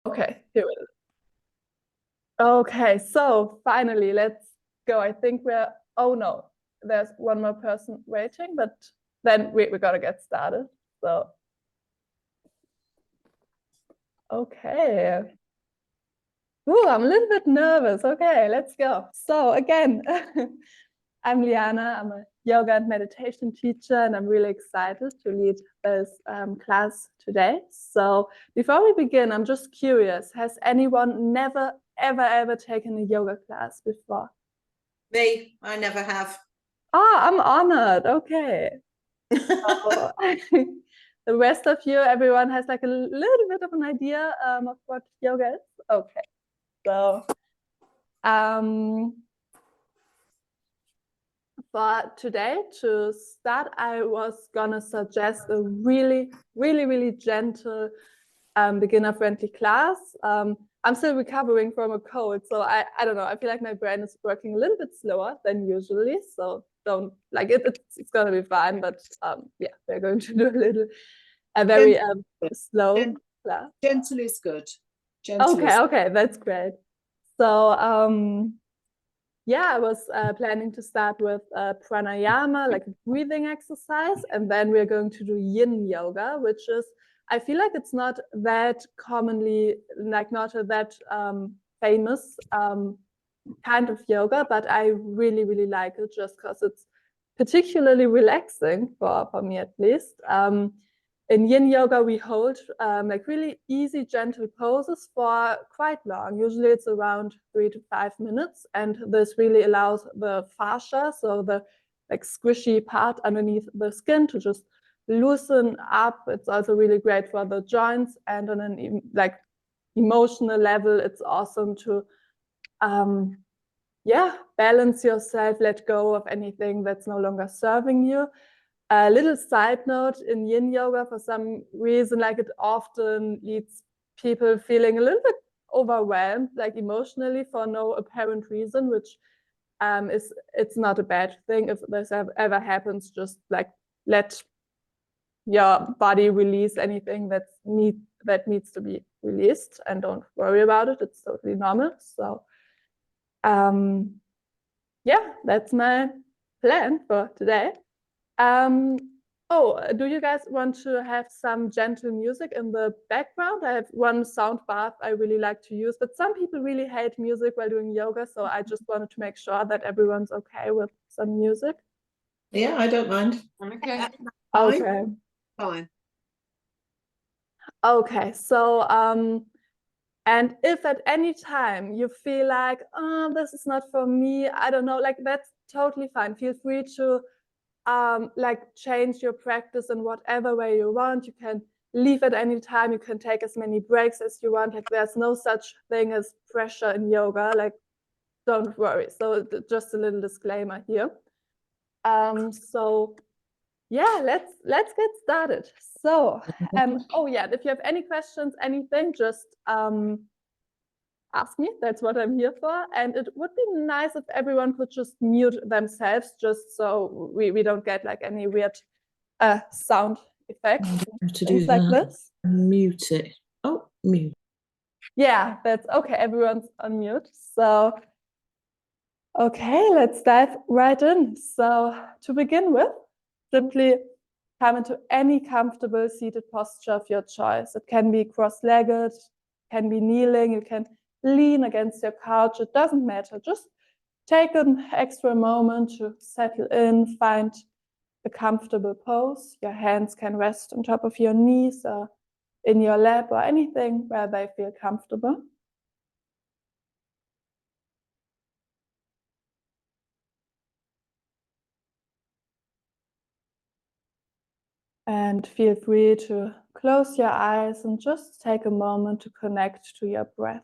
Okay, here it is. Okay, so finally, let's go. I think oh no, there's one more person waiting, but then we gotta get started. So, okay. Ooh, I'm a little bit nervous. Okay, let's go. So again, I'm Lianna. I'm a yoga and meditation teacher, and I'm really excited to lead this class today. So before we begin, I'm just curious, has anyone never, ever taken a yoga class before? Me, I never have. Ah, I'm honored. Okay. So, the rest of you, everyone has like a little bit of an idea of what yoga is? Okay. So, um, for today, to start, I was gonna suggest a really gentle beginner-friendly class. I'm still recovering from a cold, so I don't know. I feel like my brain is working a little bit slower than usually, so don't like it. It's gonna be fine, but yeah, we're going to do a very slow class. Gentle is good. Gentle Okay, that's great. So yeah, I was planning to start with pranayama, like a breathing exercise, and then we're going to do yin yoga, which is, I feel like it's not that commonly, like not a that famous kind of yoga, but I really like it just because it's particularly relaxing for me at least. In yin yoga, we hold like really easy, gentle poses for quite long. Usually it's around 3 to 5 minutes. And this really allows the fascia, so the like squishy part underneath the skin, to just loosen up. It's also really great for the joints, and on an like emotional level, it's awesome to yeah, balance yourself, let go of anything that's no longer serving you. A little side note, in yin yoga, for some reason, like it often leads people feeling a little bit overwhelmed, like emotionally, for no apparent reason, which it's not a bad thing. If this ever happens, just like let your body release anything that needs to be released, and don't worry about it. It's totally normal. So yeah, that's my plan for today. Oh, do you guys want to have some gentle music in the background? I have one sound bath I really like to use, but some people really hate music while doing yoga, so I just wanted to make sure that everyone's okay with some music. Yeah, I don't mind. Okay. Fine. Okay. Fine. Okay. So, and if at any time you feel like, oh, this is not for me, I don't know, like that's totally fine. Feel free to like change your practice in whatever way you want. You can leave at any time. You can take as many breaks as you want. Like there's no such thing as pressure in yoga. Like don't worry. So just a little disclaimer here. So yeah, let's get started. So oh yeah, if you have any questions, anything, just ask me. That's what I'm here for. And it would be nice if everyone could just mute themselves, just so we don't get like any weird sound effects, To things do like that, this. mute it. Oh, mute. Yeah, that's okay. Everyone's on mute. So, okay, let's dive right in. So, to begin with, simply come into any comfortable seated posture of your choice. It can be cross-legged, can be kneeling, you can lean against your couch, it doesn't matter. Just take an extra moment to settle in, find a comfortable pose. Your hands can rest on top of your knees or in your lap or anything where they feel comfortable. And feel free to close your eyes and just take a moment to connect to your breath.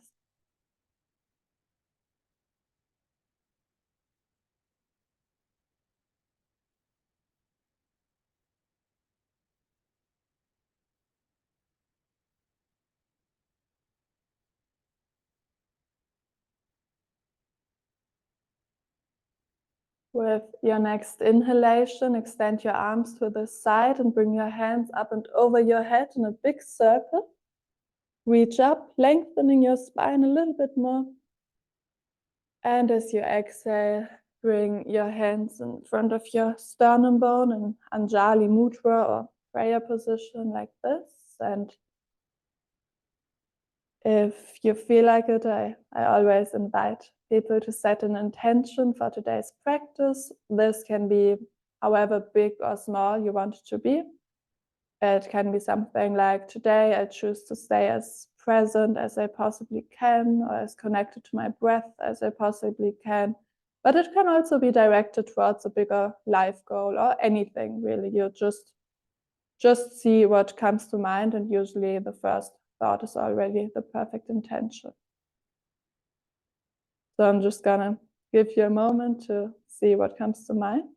With your next inhalation, extend your arms to the side and bring your hands up and over your head in a big circle. reach up, lengthening your spine a little bit more. And as you exhale, bring your hands in front of your sternum bone in Anjali Mudra or prayer position like this. And if you feel like it, I always invite people to set an intention for today's practice. This can be however big or small you want it to be. It can be something like, today I choose to stay as present as I possibly can, or as connected to my breath as I possibly can. But it can also be directed towards a bigger life goal or anything really. You just see what comes to mind, and usually the first thought is already the perfect intention. So I'm just gonna give you a moment to see what comes to mind.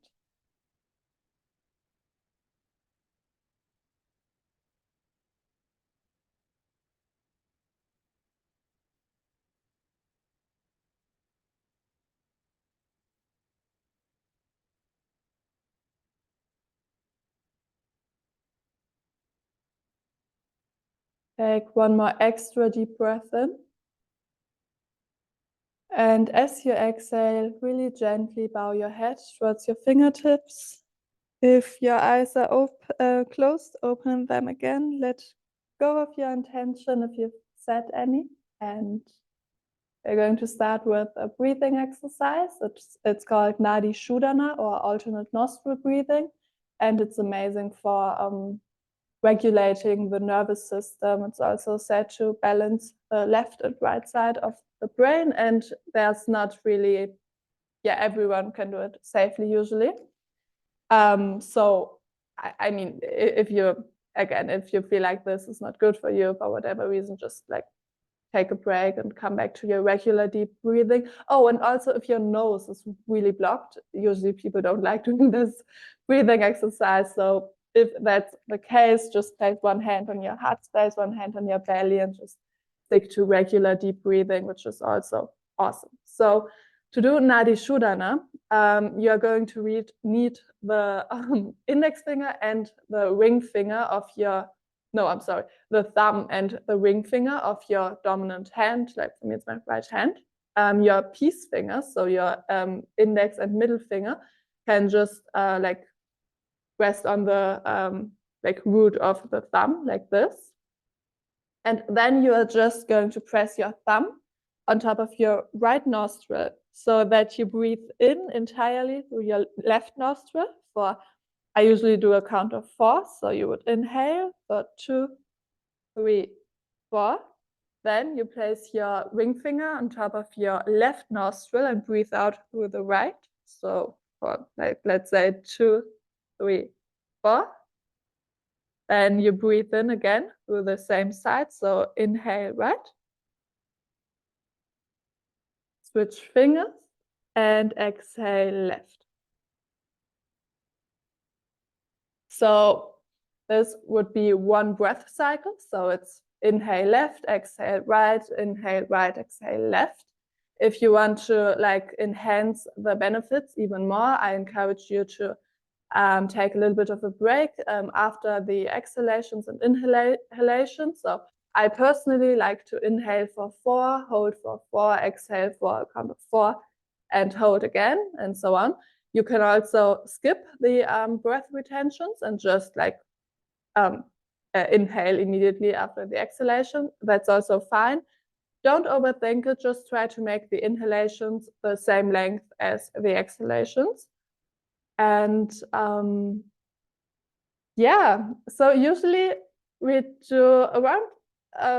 Take one more extra deep breath in. And as you exhale, really gently bow your head towards your fingertips. If your eyes are closed, open them again. Let go of your intention if you've set any. And we're going to start with a breathing exercise. It's called Nadi Shodhana, or alternate nostril breathing. And it's amazing for regulating the nervous system. It's also said to balance the left and right side of the brain. And there's not really, everyone can do it safely usually. So, I mean, if you feel like this is not good for you for whatever reason, just like take a break and come back to your regular deep breathing. Oh, and also if your nose is really blocked, usually people don't like doing this breathing exercise. So if that's the case, just place one hand on your heart space, one hand on your belly, and just stick to regular deep breathing, which is also awesome. So to do Nadi Shodhana, you are going to need the index finger and the ring finger of your, the thumb and the ring finger of your dominant hand, like for me it's my right hand. Your peace fingers, so your index and middle finger, can just like rest on the like root of the thumb, like this. And then you are just going to press your thumb on top of your right nostril so that you breathe in entirely through your left nostril for, I usually do a count of 4. So you would inhale for 2, 3, 4. Then you place your ring finger on top of your left nostril and breathe out through the right. So for, like, let's say 2, 3, 4. Then you breathe in again through the same side. So inhale right. Switch fingers and exhale left. So this would be one breath cycle. So it's inhale left, exhale right, exhale left. If you want to like enhance the benefits even more, I encourage you to take a little bit of a break after the exhalations and inhalations. So I personally like to inhale for 4, hold for 4, exhale for a count of 4, and hold again, and so on. You can also skip the breath retentions and just like inhale immediately after the exhalation. That's also fine. Don't overthink it. Just try to make the inhalations the same length as the exhalations. And so usually we do around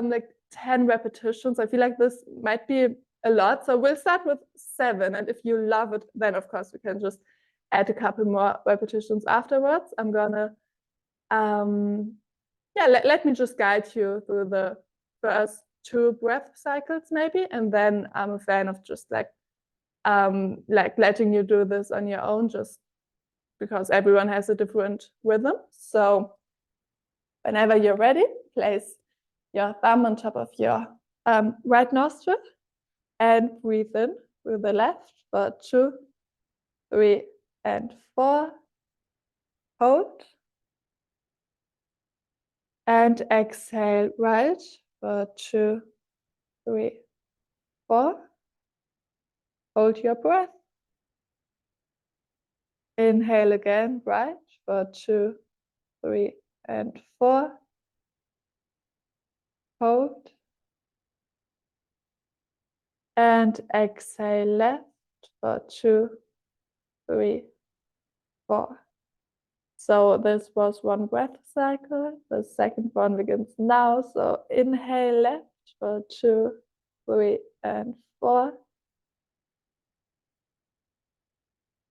like 10 repetitions. I feel like this might be a lot. So we'll start with 7. And if you love it, then of course we can just add a couple more repetitions afterwards. I'm gonna, let me just guide you through the first 2 breath cycles maybe. And then I'm a fan of just like letting you do this on your own, just because everyone has a different rhythm. So whenever you're ready, place your thumb on top of your right nostril and breathe in through the left for 2, 3, and 4. Hold. And exhale right for 2, 3, 4. Hold your breath. Inhale again, right? For 2, 3, and 4. Hold. And exhale left for 2, 3, 4. So this was one breath cycle. The second one begins now. So inhale left for 2, 3, and 4.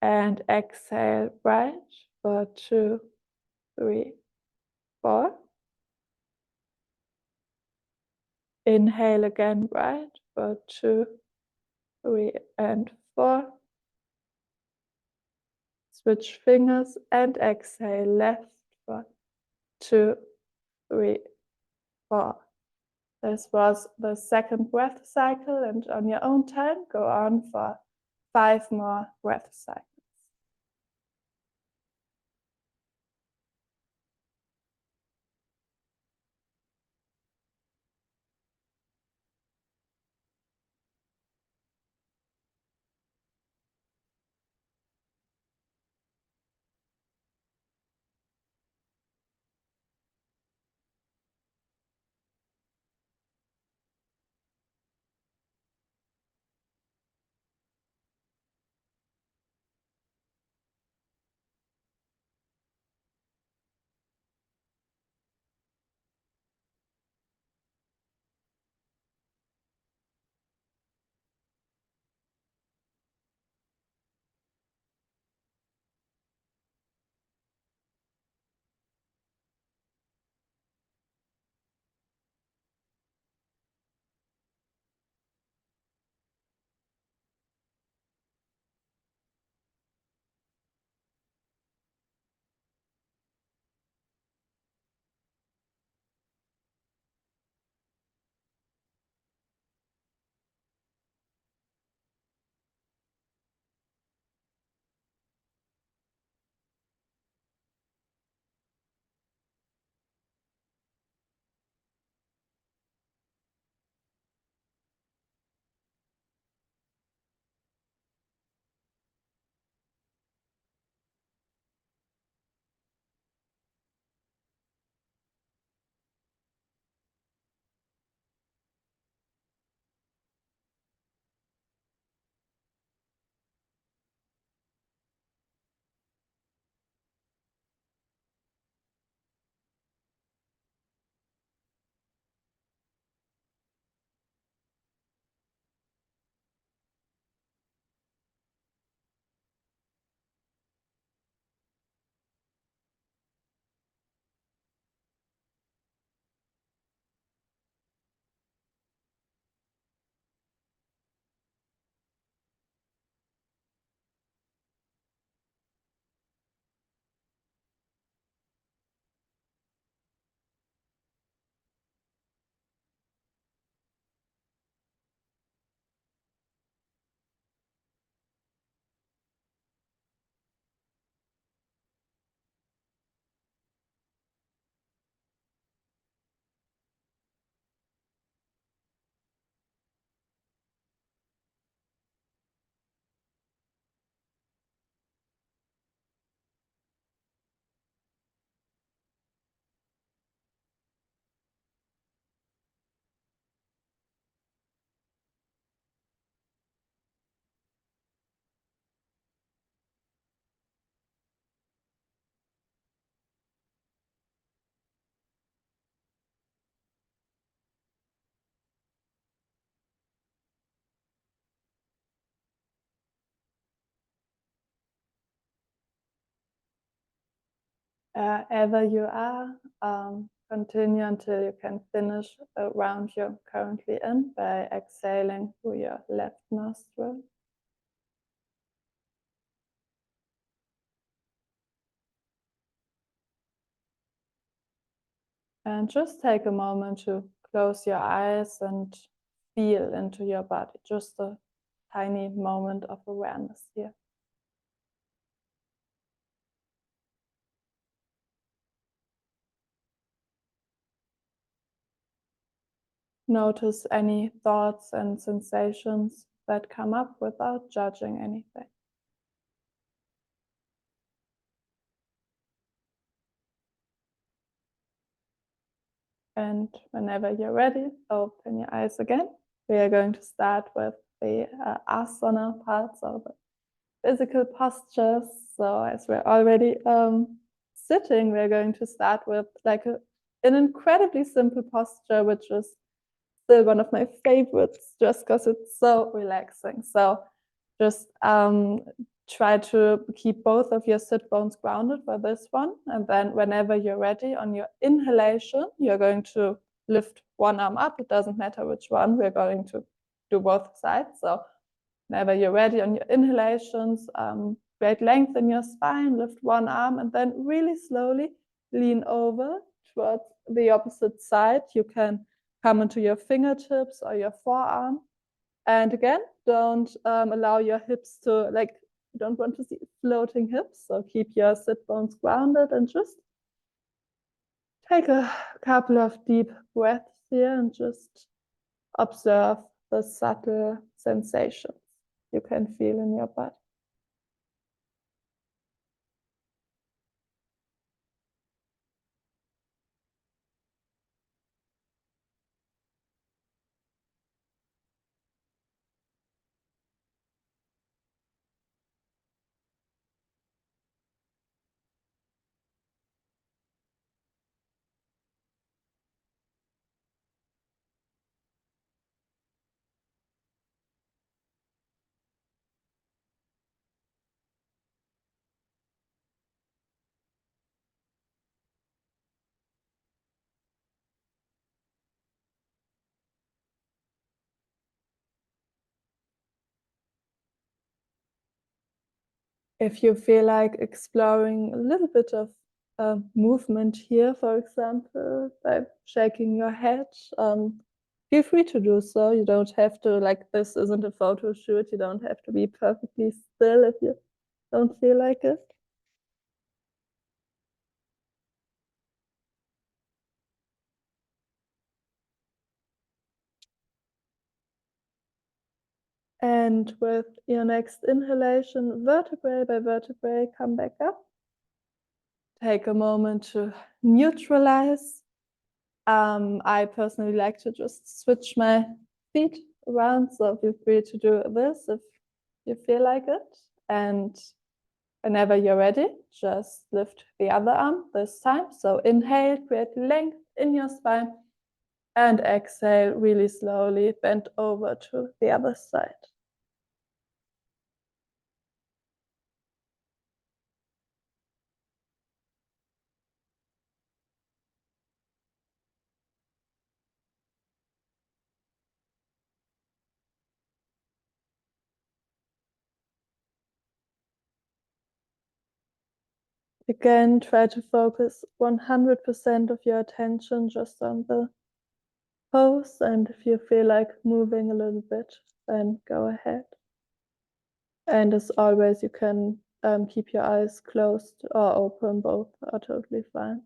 And exhale right for 2, 3, 4. Inhale again right for 2, 3, and 4. Switch fingers and exhale left for 2, 3, 4. This was the second breath cycle, and on your own time, go on for 5 more breath cycles. Ever you are, continue until you can finish the round you're currently in by exhaling through your left nostril. And just take a moment to close your eyes and feel into your body, just a tiny moment of awareness here. notice any thoughts and sensations that come up without judging anything. And whenever you're ready, open your eyes again. We are going to start with the asana parts of the physical postures. So as we're already sitting, we're going to start with like an incredibly simple posture, which is still one of my favorites just because it's so relaxing. So just try to keep both of your sit bones grounded for this one. And then whenever you're ready on your inhalation, you're going to lift one arm up. It doesn't matter which one. We're going to do both sides. So whenever you're ready on your inhalations, create length in your spine, lift one arm, and then really slowly lean over towards the opposite side. You can come into your fingertips or your forearm. And again, don't allow your hips to, like, you don't want to see floating hips. So keep your sit bones grounded and just take a couple of deep breaths here and just observe the subtle sensations you can feel in your body. If you feel like exploring a little bit of movement here, for example, by shaking your head, feel free to do so. You don't have to, like, this isn't a photo shoot. You don't have to be perfectly still if you don't feel like it. And with your next inhalation, vertebrae by vertebrae, come back up. Take a moment to neutralize. I personally like to just switch my feet around, so feel free to do this if you feel like it. And whenever you're ready, just lift the other arm this time. So inhale, create length in your spine, and exhale really slowly, bend over to the other side. Again, try to focus 100% of your attention just on the pose, and if you feel like moving a little bit, then go ahead. And as always, you can keep your eyes closed or open, both are totally fine.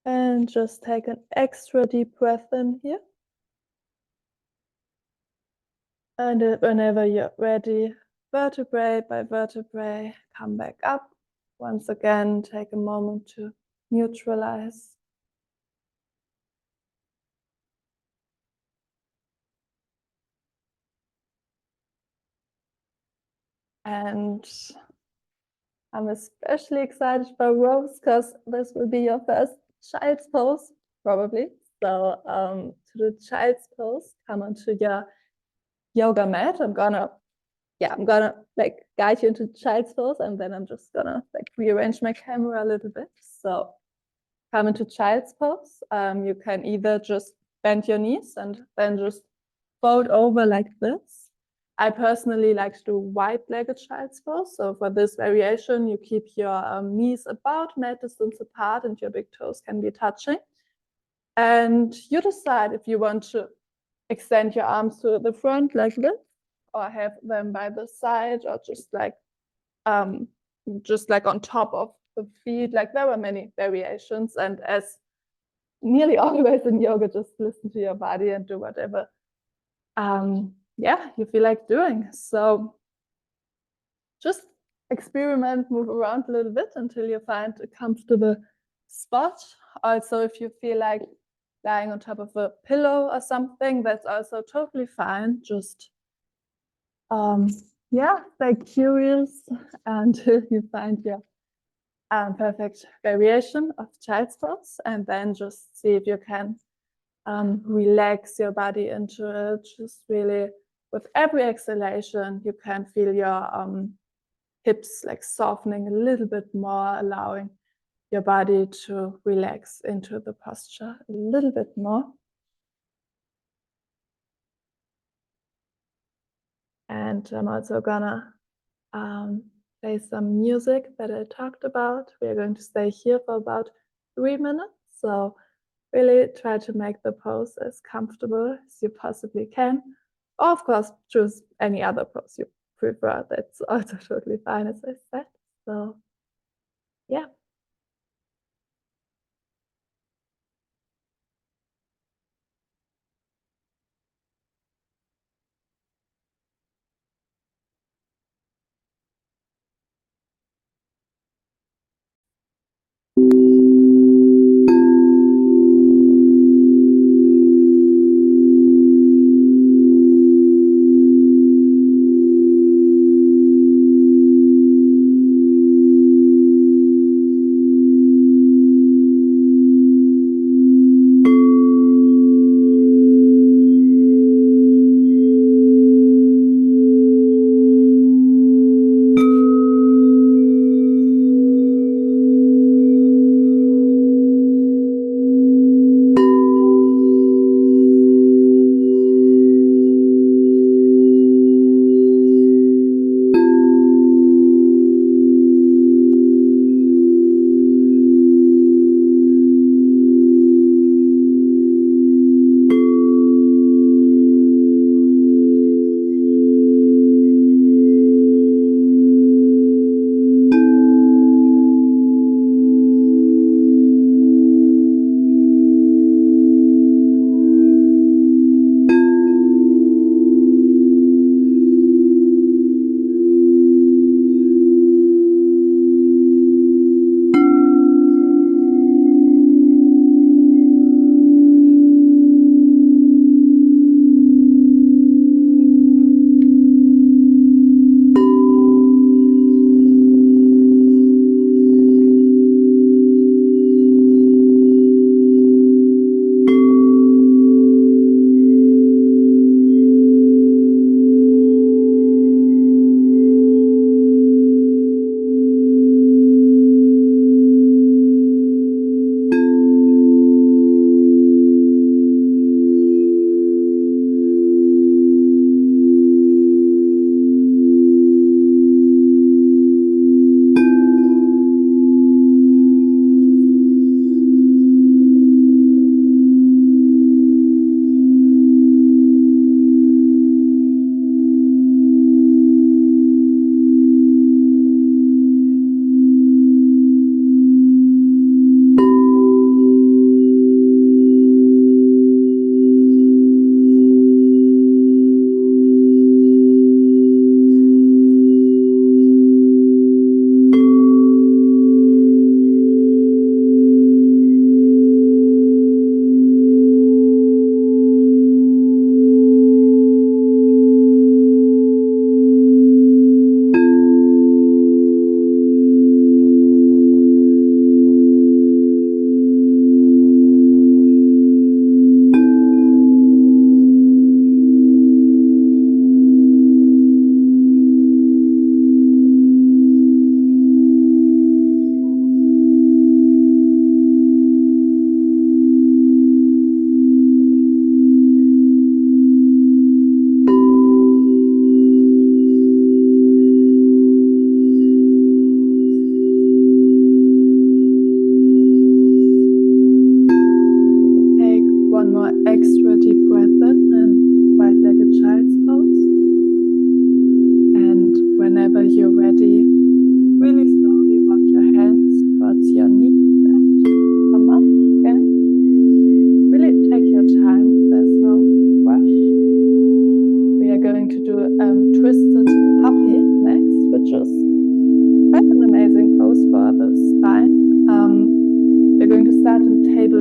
And just take an extra deep breath in here. And whenever you're ready, vertebrae by vertebrae, come back up. Once again, take a moment to neutralize. And I'm especially excited for Rose because this will be your first child's pose, probably. So to the child's pose, come onto your yoga mat. I'm gonna like guide you into child's pose, and then I'm just gonna like rearrange my camera a little bit. So come into child's pose. You can either just bend your knees and then just fold over like this. I personally like to do wide-legged child's pose. So for this variation, you keep your knees about mat distance apart and your big toes can be touching. And you decide if you want to extend your arms to the front like this, or have them by the side, or just like on top of the feet. Like there were many variations, and as nearly always in yoga, just listen to your body and do whatever you feel like doing. So just experiment, move around a little bit until you find a comfortable spot. Also, if you feel like lying on top of a pillow or something, that's also totally fine. Just stay curious until you find your perfect variation of child's pose, and then just see if you can relax your body into it. Just really, with every exhalation, you can feel your hips like softening a little bit more, allowing your body to relax into the posture a little bit more. And I'm also gonna play some music that I talked about. We're going to stay here for about 3 minutes. So really try to make the pose as comfortable as you possibly can. Or of course, choose any other pose you prefer. That's also totally fine, as I said. So yeah.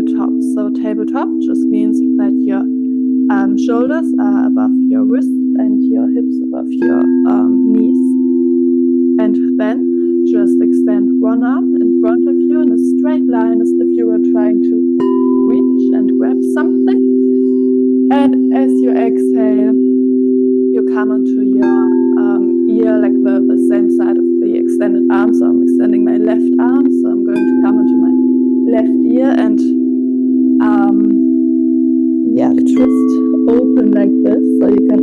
tabletop. So tabletop just means that your shoulders are above your wrists and your hips above your knees. And then just extend one arm in front of you in a straight line as if you were trying to reach and grab something. And as you exhale, you come onto your ear, like the same side of the extended arm. So I'm extending my left arm. So I'm going to come onto my left ear and twist open like this. So you can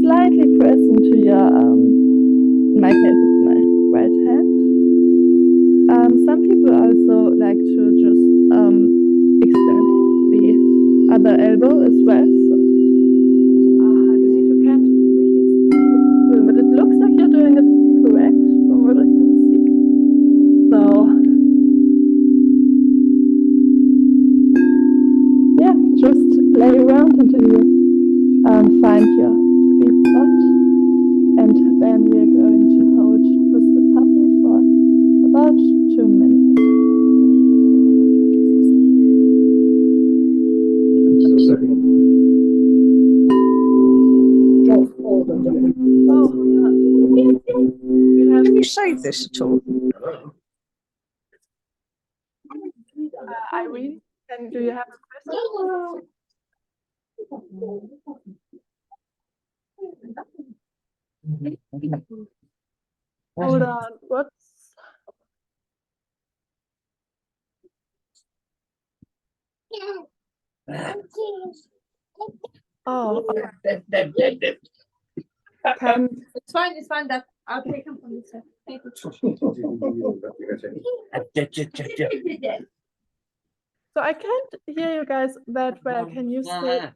slightly press into your, in my case, it's my right hand. Some people also like to just extend the other elbow as well. So I believe you can't really see what you're doing, but it looks like you're doing it correct from what I can see. So yeah, just play around until you find your sweet spot. And then we're going to hold Twisted Puppy for about 2 minutes. Can you save this at all? Irene, do you have a question? Hold on. Whoops. Oh, okay. It's fine, Dad. I'll take him from this side. So I can't hear you guys that well. Can you say?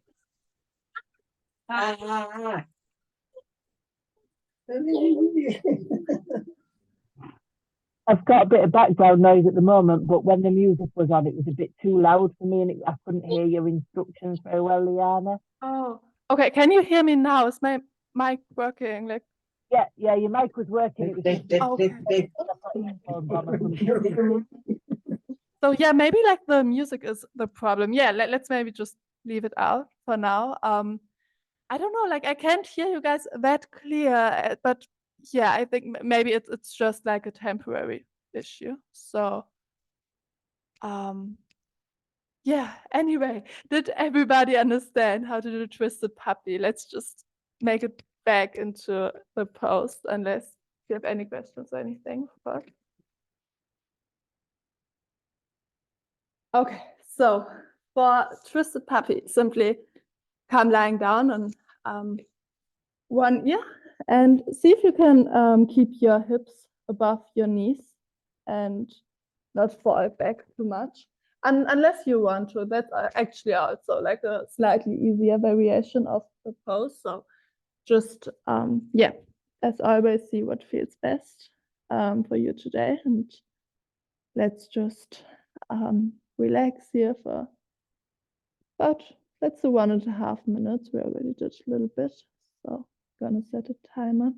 I've got a bit of background noise at the moment, but when the music was on, it was a bit too loud for me, and I couldn't hear your instructions very well, Lianna. Oh, okay. Can you hear me now? Is my mic working? Like, yeah, your mic was working. It was okay. So yeah, maybe like the music is the problem. Yeah, let's maybe just leave it out for now. I don't know, like I can't hear you guys that clear, but yeah, I think maybe it's just like a temporary issue. So yeah, anyway, did everybody understand how to do Twisted Puppy? Let's just make it back into the post unless you have any questions or anything. But okay, so for Twisted Puppy, simply come lying down on one ear and see if you can keep your hips above your knees and not fall back too much. Unless you want to. That's actually also like a slightly easier variation of the pose. So just, yeah, as always, see what feels best for you today. And let's just relax here for about, let's do 1.5 minutes. We already did a little bit. So gonna set a timer.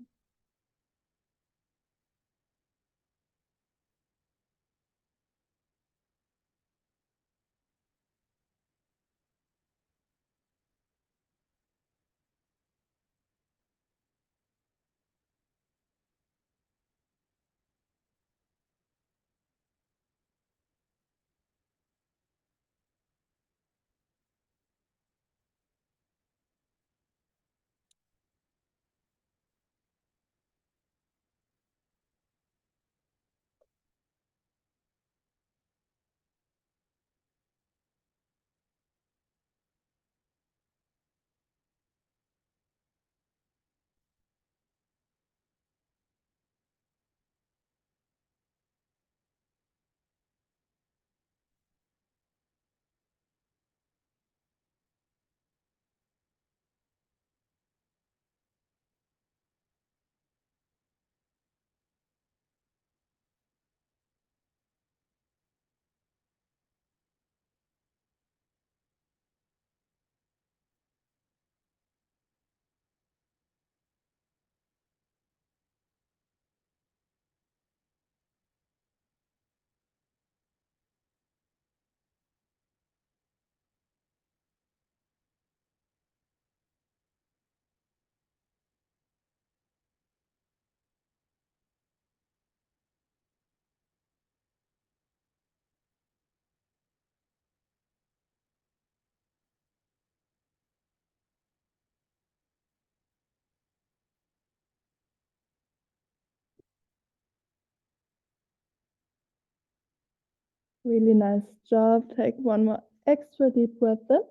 Really nice job. Take one more extra deep breath in.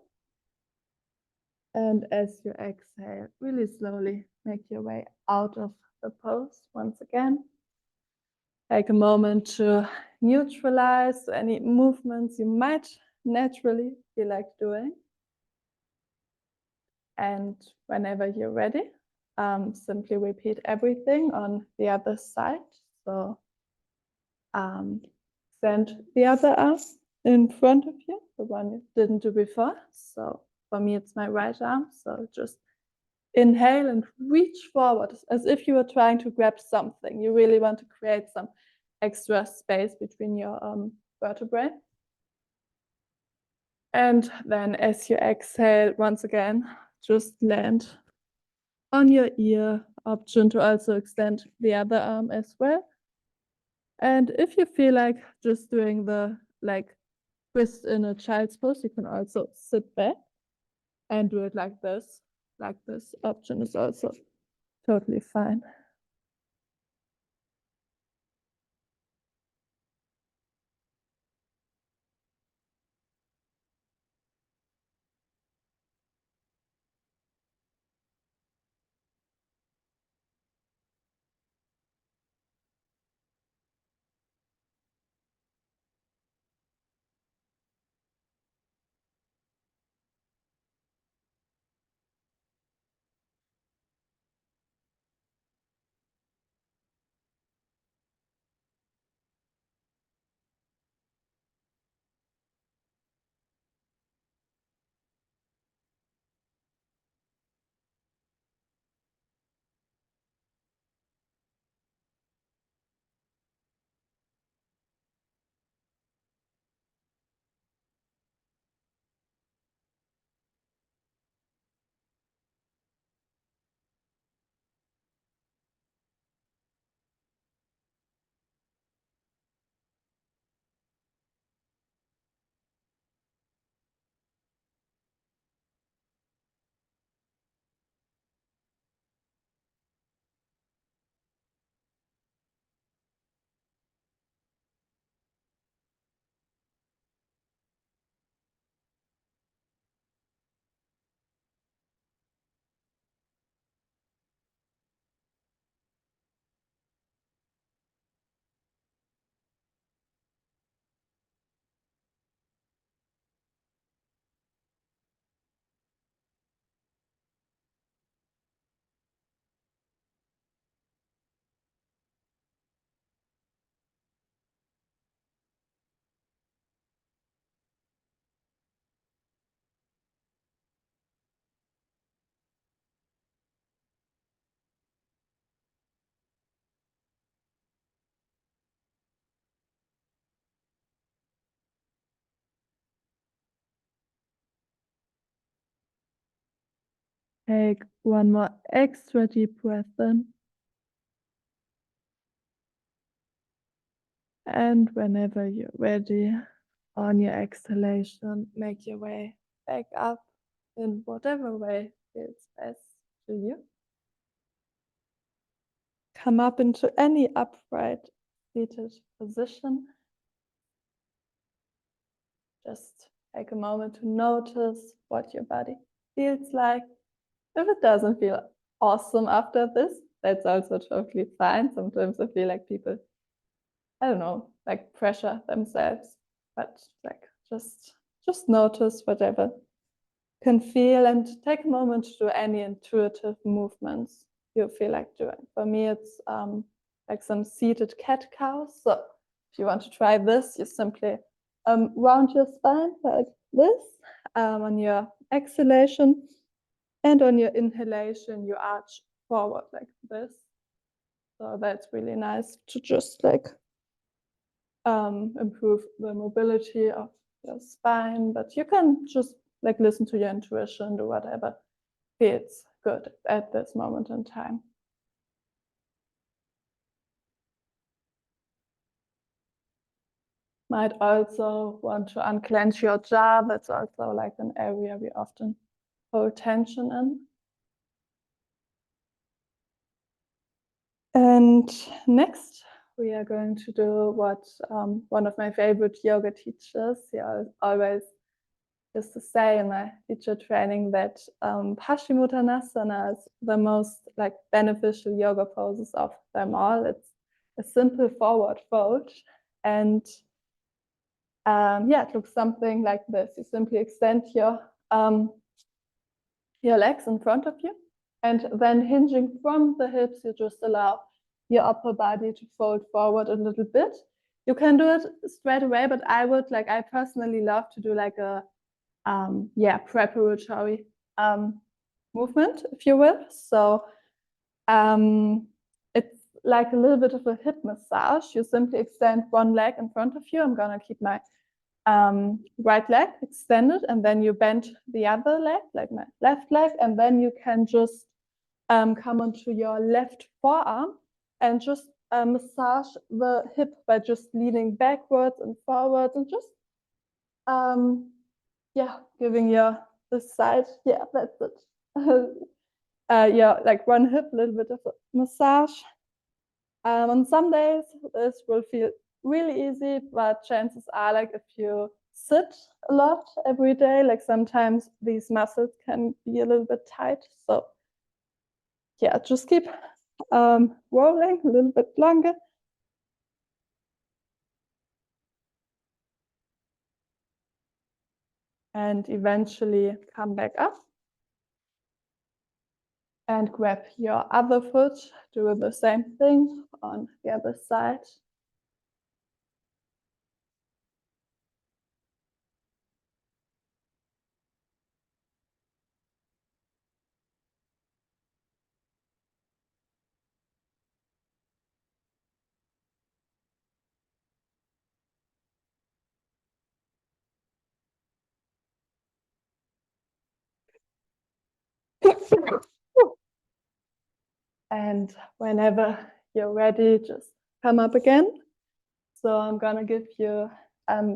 And as you exhale, really slowly make your way out of the pose once again. Take a moment to neutralize any movements you might naturally feel like doing. And whenever you're ready, simply repeat everything on the other side. So send the other arm in front of you, the one you didn't do before. So for me, it's my right arm. So just inhale and reach forward as if you were trying to grab something. You really want to create some extra space between your vertebrae. And then as you exhale, once again, just land on your ear. Option to also extend the other arm as well. And if you feel like just doing the twist in a child's pose, you can also sit back and do it like this. Like this option is also totally fine. Take one more extra deep breath in. And whenever you're ready, on your exhalation, make your way back up in whatever way feels best to you. Come up into any upright seated position. Just take a moment to notice what your body feels like. If it doesn't feel awesome after this, that's also totally fine. Sometimes I feel like people, I don't know, like pressure themselves, but like just notice whatever can feel and take a moment to do any intuitive movements you feel like doing. For me, it's like some seated cat cows. So if you want to try this, you simply round your spine like this on your exhalation, and on your inhalation, you arch forward like this. So that's really nice to just like improve the mobility of your spine, but you can just like listen to your intuition, do whatever feels good at this moment in time. Might also want to unclench your jaw. That's also like an area we often hold tension in. And next, we are going to do what one of my favorite yoga teachers, he always used to say in my teacher training that Paschimottanasana is the most like beneficial yoga poses of them all. It's a simple forward fold, and yeah, it looks something like this. You simply extend your legs in front of you, and then hinging from the hips, you just allow your upper body to fold forward a little bit. You can do it straight away, but I personally love to do like a preparatory movement, if you will. So it's like a little bit of a hip massage. You simply extend one leg in front of you. I'm gonna keep my right leg extended, and then you bend the other leg, like my left leg, and then you can just come onto your left forearm and just massage the hip by just leaning backwards and forwards and just giving your this side, that's it. Like one hip, a little bit of a massage. On some days this will feel really easy, but chances are, like, if you sit a lot every day, like sometimes these muscles can be a little bit tight. So yeah, just keep rolling a little bit longer. And eventually come back up and grab your other foot, do the same thing on the other side. And whenever you're ready, just come up again. So I'm gonna give you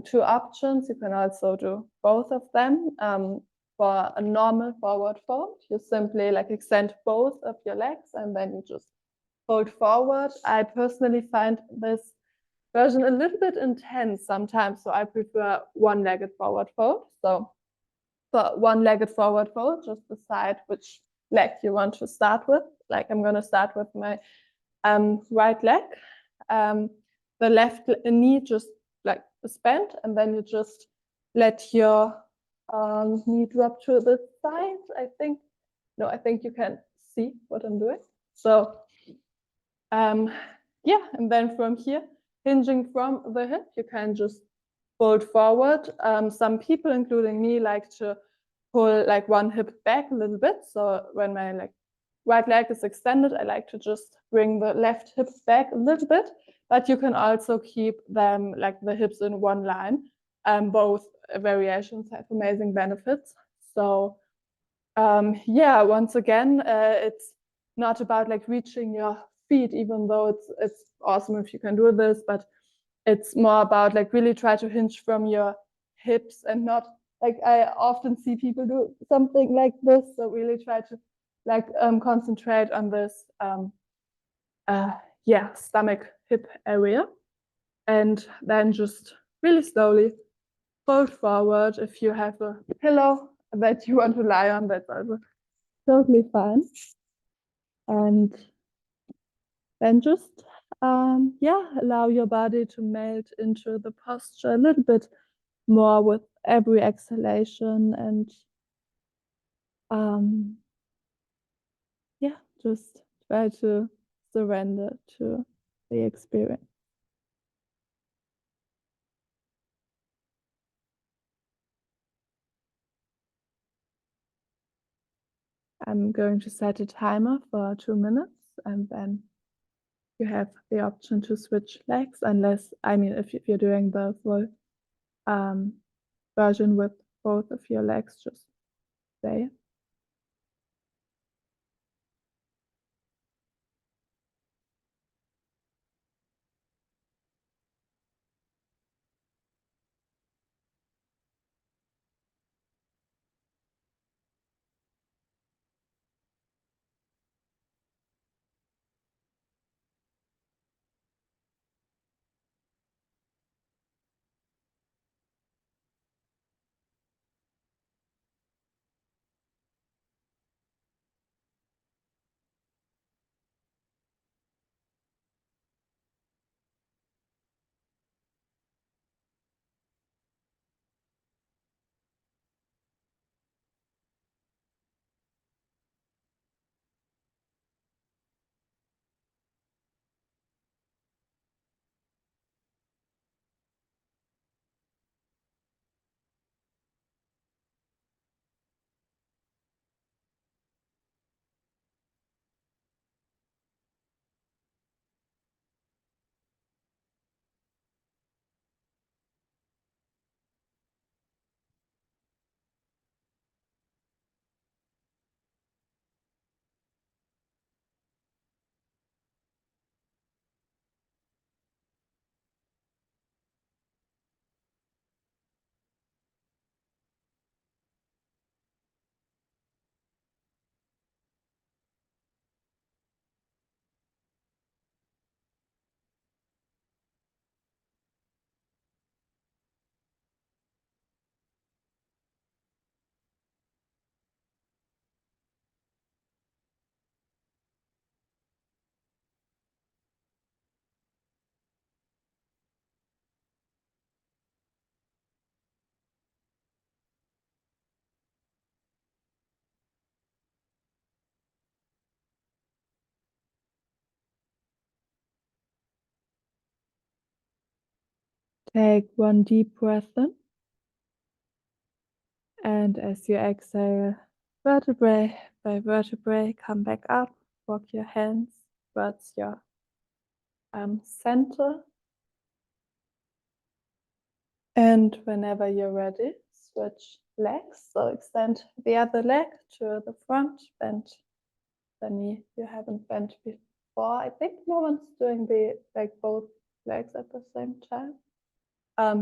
two options. You can also do both of them. For a normal forward fold, you simply like extend both of your legs and then you just fold forward. I personally find this version a little bit intense sometimes, so I prefer one-legged forward fold. So for one-legged forward fold, just decide which leg you want to start with. Like I'm gonna start with my right leg. The left knee just like is bent, and then you just let your knee drop to the side. I think you can see what I'm doing. So yeah, and then from here, hinging from the hip, you can just fold forward. Some people, including me, like to pull like one hip back a little bit. So when my right leg is extended, I like to just bring the left hip back a little bit, but you can also keep them like the hips in one line. Both variations have amazing benefits. So yeah, once again, it's not about like reaching your feet, even though it's awesome if you can do this, but it's more about like really try to hinge from your hips and not like I often see people do something like this. So really try to like concentrate on this stomach hip area, and then just really slowly fold forward. If you have a pillow that you want to lie on, that's also totally fine. And then just allow your body to melt into the posture a little bit more with every exhalation, and just try to surrender to the experience. I'm going to set a timer for 2 minutes, and then you have the option to switch legs, unless, if you're doing the full version with both of your legs, just stay. Take one deep breath in. And as you exhale, vertebrae by vertebrae, come back up, walk your hands towards your center. And whenever you're ready, switch legs. So extend the other leg to the front, bend the knee you haven't bent before. I think no one's doing both legs at the same time.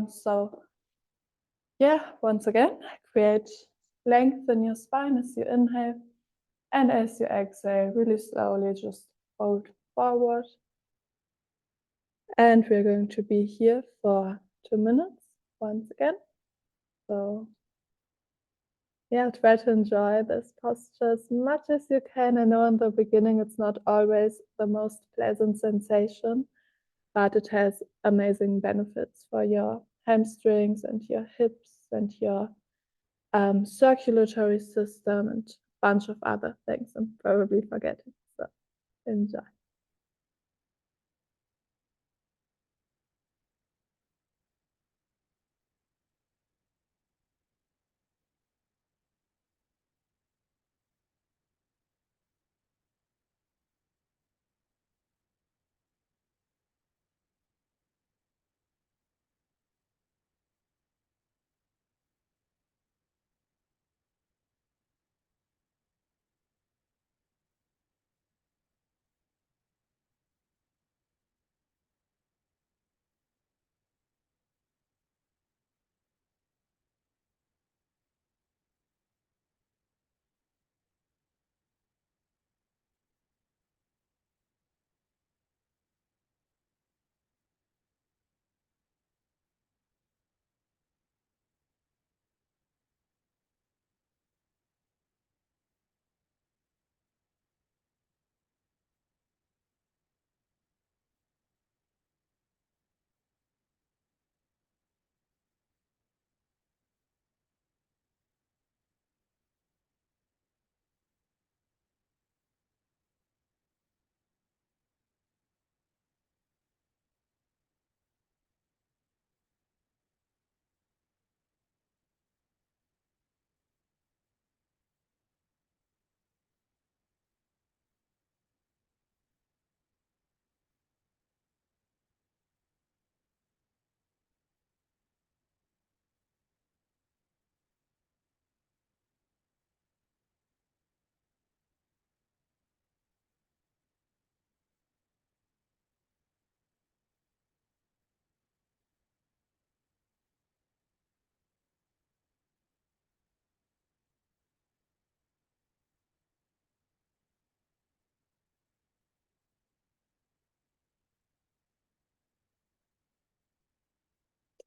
So yeah, once again, create length in your spine as you inhale, and as you exhale, really slowly just fold forward. And we're going to be here for 2 minutes once again. So yeah, try to enjoy this posture as much as you can. I know in the beginning it's not always the most pleasant sensation, but it has amazing benefits for your hamstrings and your hips and your circulatory system and a bunch of other things I'm probably forgetting. So enjoy.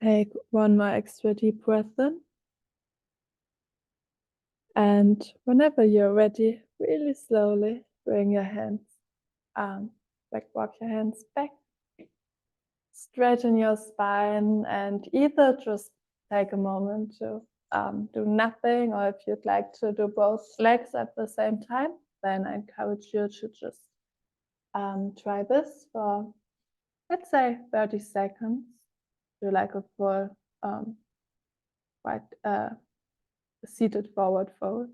Take one more extra deep breath in. And whenever you're ready, really slowly bring your hands, walk your hands back, straighten your spine, and either just take a moment to do nothing, or if you'd like to do both legs at the same time, then I encourage you to just try this for, let's say, 30 seconds. Do like a full seated forward fold.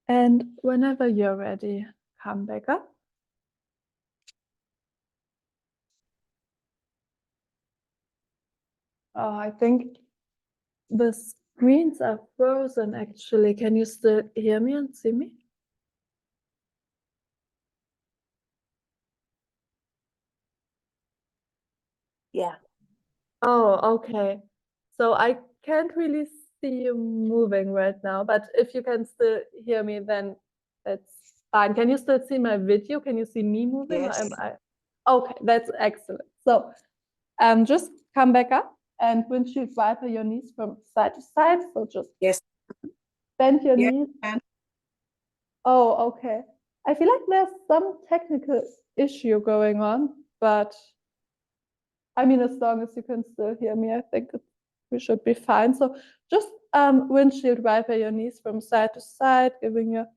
And whenever you're ready, come back up. Oh, I think the screens are frozen actually. Can you still hear me and see me? Yeah. Oh, okay. So I can't really see you moving right now, but if you can still hear me, then that's fine. Can you still see my video? Can you see me moving? Or am Yes. I? Okay, that's excellent. So just come back up and windshield wiper your knees from side to side. So just Yes. bend your Yeah, knees. can. Oh, okay. I feel like there's some technical issue going on, but I mean, as long as you can still hear me, I think we should be fine. So just windshield wiper your knees from side to side, giving your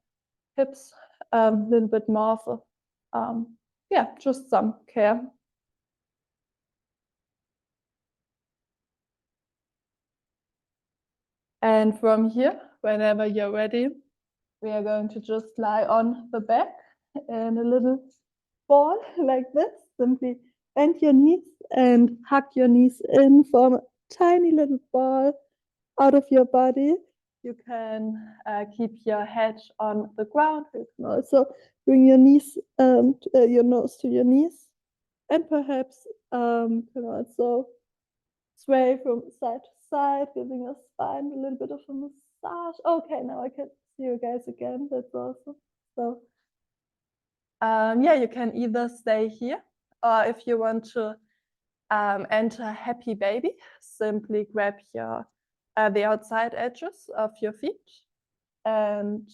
hips a little bit more of a, yeah, just some care. And from here, whenever you're ready, we are going to just lie on the back in a little ball like this. Simply bend your knees and hug your knees in, form a tiny little ball out of your body. You can keep your head on the ground. You can also bring your knees, your nose to your knees, and perhaps you can also sway from side to side, giving your spine a little bit of a massage. Okay, now I can see you guys again. That's awesome. So, yeah, you can either stay here, or if you want to enter happy baby, simply grab your the outside edges of your feet and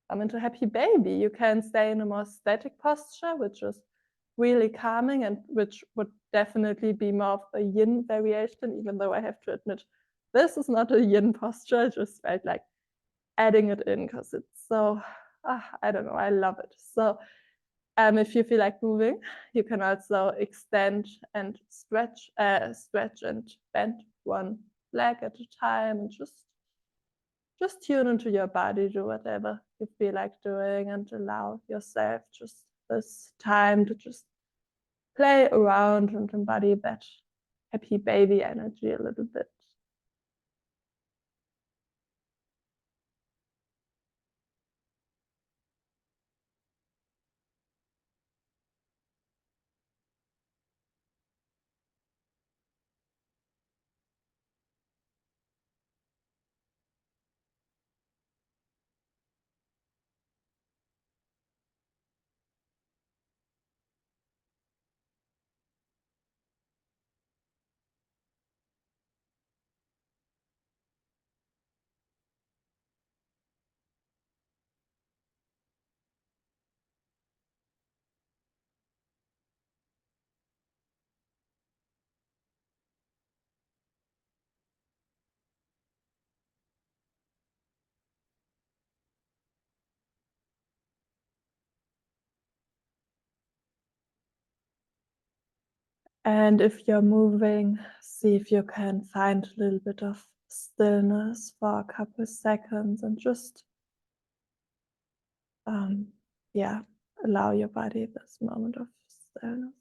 come into happy baby. You can stay in a more static posture, which is really calming and which would definitely be more of a yin variation, even though I have to admit this is not a yin posture. I just felt like adding it in because it's so, I don't know, I love it. So if you feel like moving, you can also extend and stretch and bend one leg at a time, and just tune into your body, do whatever you feel like doing, and allow yourself just this time to just play around and embody that happy baby energy a little bit. And if you're moving, see if you can find a little bit of stillness for a couple seconds and just, yeah, allow your body this moment of stillness.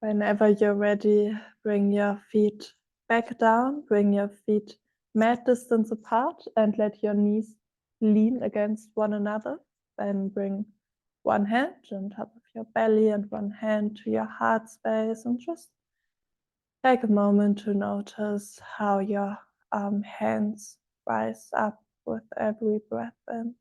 Whenever you're ready, bring your feet back down, bring your feet mat distance apart, and let your knees lean against one another. Then bring one hand on top of your belly and one hand to your heart space, and just take a moment to notice how your hands rise up with every breath in.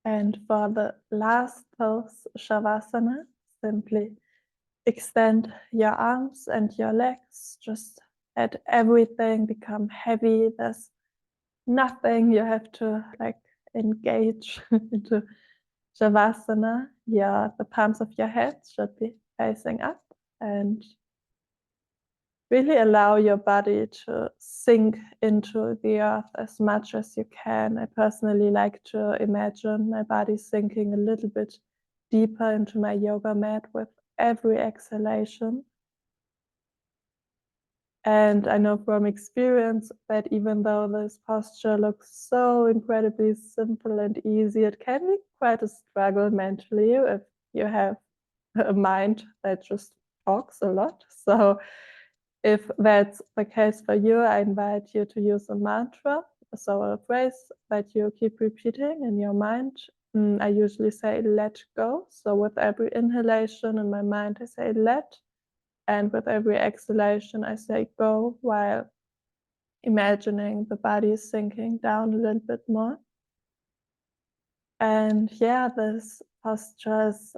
And for the last pose, Shavasana, simply extend your arms and your legs. Just let everything become heavy. There's nothing you have to like engage into Shavasana. The palms of your hands should be facing up, and really allow your body to sink into the earth as much as you can. I personally like to imagine my body sinking a little bit deeper into my yoga mat with every exhalation. And I know from experience that even though this posture looks so incredibly simple and easy, it can be quite a struggle mentally if you have a mind that just talks a lot. So if that's the case for you, I invite you to use a mantra, so a phrase that you keep repeating in your mind. I usually say let go. So with every inhalation in my mind, I say let. And with every exhalation, I say go, while imagining the body sinking down a little bit more. And yeah, this posture is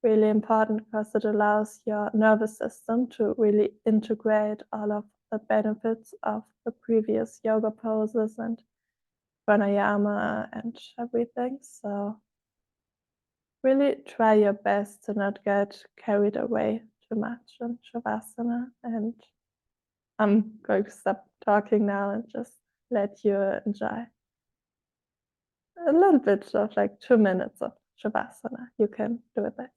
really important because it allows your nervous system to really integrate all of the benefits of the previous yoga poses and pranayama and everything. So really try your best to not get carried away too much in Shavasana. And I'm going to stop talking now and just let you enjoy a little bit of like 2 minutes of Shavasana. You can do this.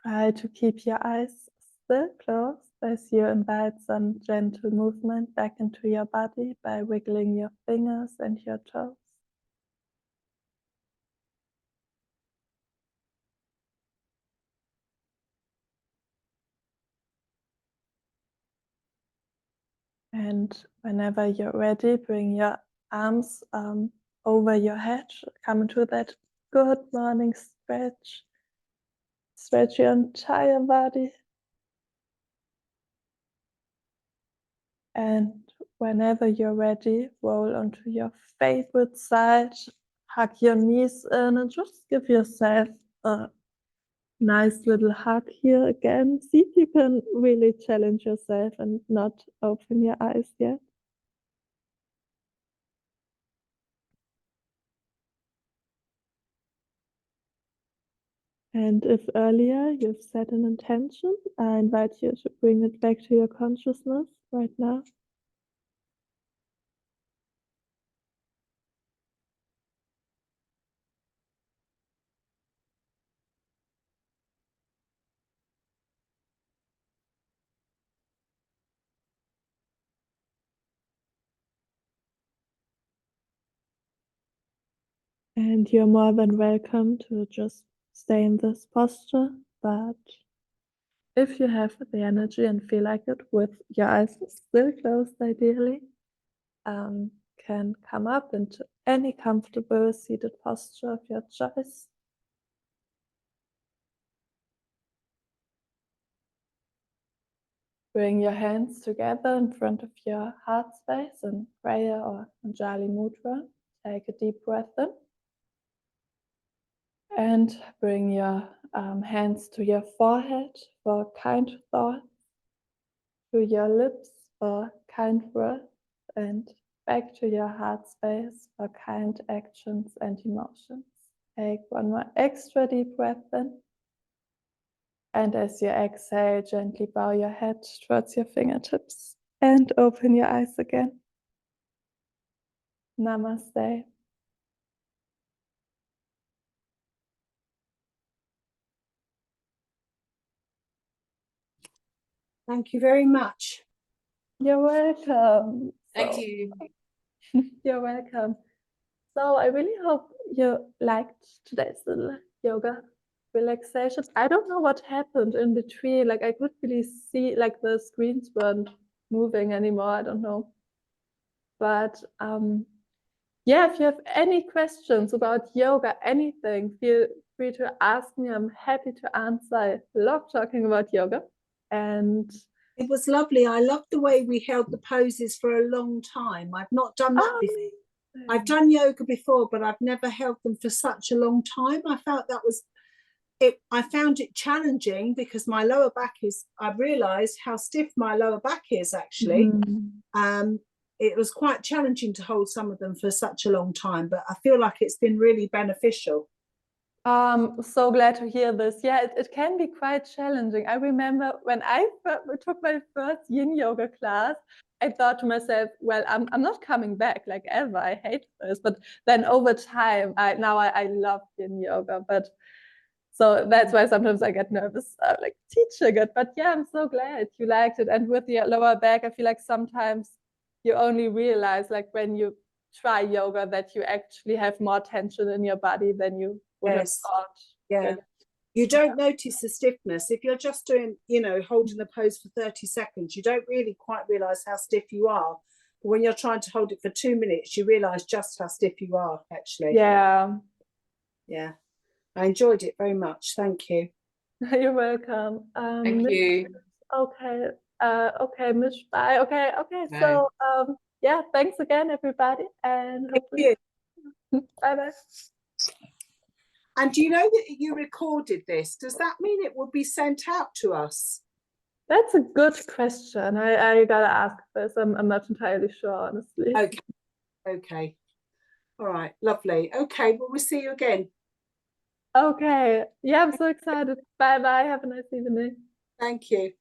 Try to keep your eyes still closed as you invite some gentle movement back into your body by wiggling your fingers and your toes. And whenever you're ready, bring your arms over your head. Come into that good morning stretch. Stretch your entire body. And whenever you're ready, roll onto your favorite side. Hug your knees in and just give yourself a nice little hug here again. See if you can really challenge yourself and not open your eyes yet. And if earlier you've set an intention, I invite you to bring it back to your consciousness right now. And you're more than welcome to just stay in this posture, but if you have the energy and feel like it, with your eyes still closed ideally, can come up into any comfortable seated posture of your choice. Bring your hands together in front of your heart space in prayer or Anjali Mudra. Take a deep breath in. And bring your hands to your forehead for kind thoughts, to your lips for kind words, and back to your heart space for kind actions and emotions. Take one more extra deep breath in. And as you exhale, gently bow your head towards your fingertips and open your eyes again. Namaste. Thank you very much. You're welcome. Thank you. You're welcome. So I really hope you liked today's little yoga relaxation. I don't know what happened in between. Like I couldn't really see, like the screens weren't moving anymore. I don't know. But yeah, if you have any questions about yoga, anything, feel free to ask me. I'm happy to answer. I love talking about yoga. And it was lovely. I loved the way we held the poses for a long time. I've not done that before. I've done yoga before, but I've never held them for such a long time. I felt that was it. I found it challenging because my lower back is, I realized how stiff my lower back is actually. It was quite challenging to hold some of them for such a long time, but I feel like it's been really beneficial. So glad to hear this. Yeah, it can be quite challenging. I remember when I took my first yin yoga class, I thought to myself, well, I'm not coming back like ever. I hate this. But then over time, I love yin yoga. But so that's why sometimes I get nervous like teaching it. But yeah, I'm so glad you liked it. And with the lower back, I feel like sometimes you only realize, like when you try yoga, that you actually have more tension in your body than you would have thought. Yeah. You don't notice the stiffness. If you're just doing, holding a pose for 30 seconds, you don't really quite realize how stiff you are. But when you're trying to hold it for 2 minutes, you realize just how stiff you are, actually. Yeah. Yeah. I enjoyed it very much. Thank you. You're welcome. Thank you. Okay. Okay, Mish. Bye. Okay. Bye. So, yeah, thanks again, everybody. And hopefully. Bye-bye. And do you know that you recorded this? Does that mean it will be sent out to us? That's a good question. I gotta ask this. I'm not entirely sure, honestly. Okay. All right. Lovely. Okay. Well, we'll see you again. Okay. Yeah, I'm so excited. Bye-bye. Have a nice evening. Thank you.